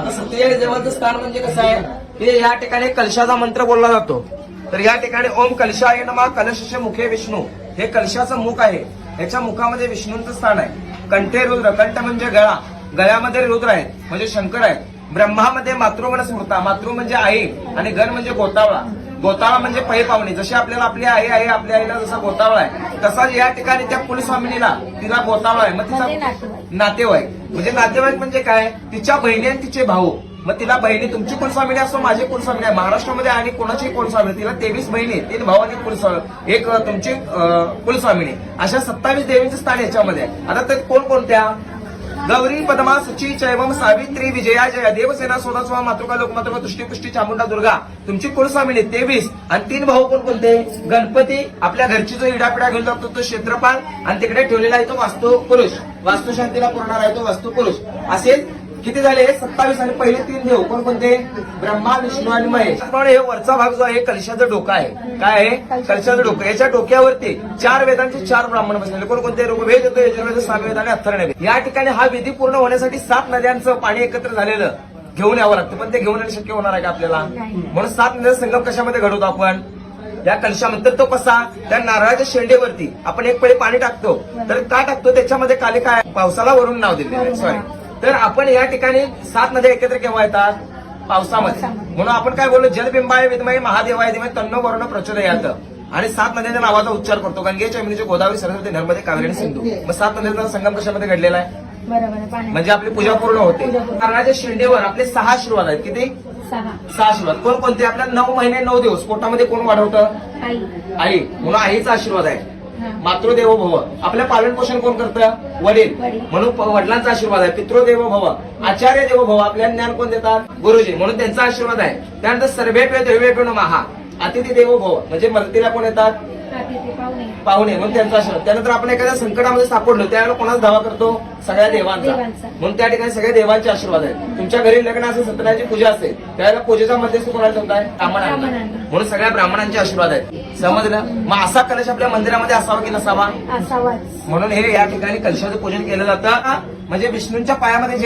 आता सत्यजात देवाचं स्थान म्हणजे कसं आहे की या ठिकाणी कलशाचा मंत्र बोलला जातो. तर या ठिकाणी ओम कलशाय नमः कलशस्य मुखे विष्णू, हे कलशाचं मुख आहे. याच्या मुखामध्ये विष्णूंचं स्थान आहे. कंठे रुद्र, कंठ म्हणजे गळा, गळ्यामध्ये रुद्र आहेत म्हणजे शंकर आहेत. ब्रह्मामध्ये मातृगण स्मृता, मातृ म्हणजे आई आणि गण म्हणजे गोतावळा. गोतावळा म्हणजे पै पाहुणे. जशी आपल्याला आपली आई आहे, आपल्या आईला जसा गोतावळा आहे तसाच या ठिकाणी त्या कुलस्वामिनीला तिला गोतावळा आहे. मग तिचा नातेवाईक म्हणजे नातेवाईक म्हणजे काय, तिच्या बहिणी आणि तिचे भाऊ. मग तिला बहिणी, तुमची कुलस्वामिनी असो माझी कुलस्वामिनी आहे. महाराष्ट्रामध्ये आणि कोणाची कुलस्वामिनी, तिला 23 बहिणी, 3 भाऊ आणि कुलस्वामी, एक तुमची कुलस्वामिनी, अशा 27 देवींचं स्थान याच्यामध्ये आहे. आता ते कोणकोणत्या, गौरी पद्मा सुची चैवम सावित्री विजया जया देवसेना सोदा मातृका लोकमातृका तुष्टी पुष्टी चामुंडा दुर्गा, तुमची कुलस्वामिनी 23. आणि 3 भाऊ कोणते, गणपती, आपल्या घरची जो इडापिडा घेऊन जातो तो क्षेत्रपाल, आणि तिकडे ठेवलेला आहे तो वास्तू पुरुष, वास्तुशांतीला पुरणार आहे तो वास्तू पुरुष. असे किती झाले, 27. आणि पहिले 3 देव कोणकोणते, ब्रह्मा विष्णू आणि महेश. पण हे वरचा भाग जो आहे कलशाचं डोकं आहे. काय आहे, कलशाचं डोकं. याच्या डोक्यावरती 4 वेदांचे 4 ब्राह्मण बसलेले. कोणकोणते, ऋग्वेद येतो, यजुर्वेद, सामवेद आणि अथर्ववेद. या ठिकाणी हा विधी पूर्ण होण्यासाठी 7 नद्यांचं पाणी एकत्र झालेलं घेऊन यावं लागतं. पण ते घेऊन येणं शक्य होणार आहे का आपल्याला, म्हणून 7 नद्यांचा संगम कशामध्ये घडवतो आपण, या कलशामध्ये. तो कसा, त्या नारळाच्या शेंडेवरती आपण एक पळी पाणी टाकतो. तर का टाकतो, त्याच्यामध्ये काले काय, पावसाला वरून नाव दिलेलं, सॉरी. तर आपण या ठिकाणी 7 नद्या एकत्र केव्हा येतात, पावसामध्ये. म्हणून आपण काय बोललो, जलबिंबाय विद्महे महादेवाय धीमहि तन्नो वरुण प्रचोदयात. आणि 7 नद्यांच्या नावाचा उच्चार करतो, गंगे चैमिनी गोदावरी सरस्वती नर्मदे कावेरी आणि सिंधू. मग 7 नद्यांचा संगम कशामध्ये घडलेला आहे, म्हणजे आपली पूजा पूर्ण होते. नारळाच्या शेंडेवर आपले 6 आशीर्वाद आहेत. किती, 6 आशीर्वाद. कोणकोणते, आपल्या 9 महिने 9 दिवस पोटामध्ये कोण वाढवतं, आई, म्हणून आईचा आशीर्वाद आहे. मातृदेवो भव, आपल्या पालन पोषण कोण करतं, वडील, म्हणून वडिलांचा आशीर्वाद आहे. पितृदेवो भव, आचार्य देवो भव, आपल्याला ज्ञान कोण देतात, गुरुजी, म्हणून त्यांचा आशीर्वाद आहे. त्यानंतर सर्वेभ्य देवेभ्यो नमः, अतिथी देवो भव, म्हणजे मदतीला कोण येतात, पाहुणे, म्हणून त्यांचा आशीर्वाद. त्यानंतर आपण एखाद्या संकटामध्ये सापडलो त्यावेळेला कोणाचा धावा करतो, सगळ्या देवांचा, म्हणून त्या ठिकाणी सगळ्या देवांचे आशीर्वाद आहेत. तुमच्या घरी लग्न असेल, सत्यनारायणची पूजा असेल, त्यावेळेला पूजेचा मध्यस्थ कोणाला ठेवताय, ब्राह्मणांना, म्हणून सगळ्या ब्राह्मणांचे आशीर्वाद आहेत. समजलं. मग असा कलश आपल्या मंदिरामध्ये असावा की नसावा, म्हणून हे या ठिकाणी कलशाचं पूजन केलं जातं. म्हणजे विष्णूंच्या पायामध्ये जे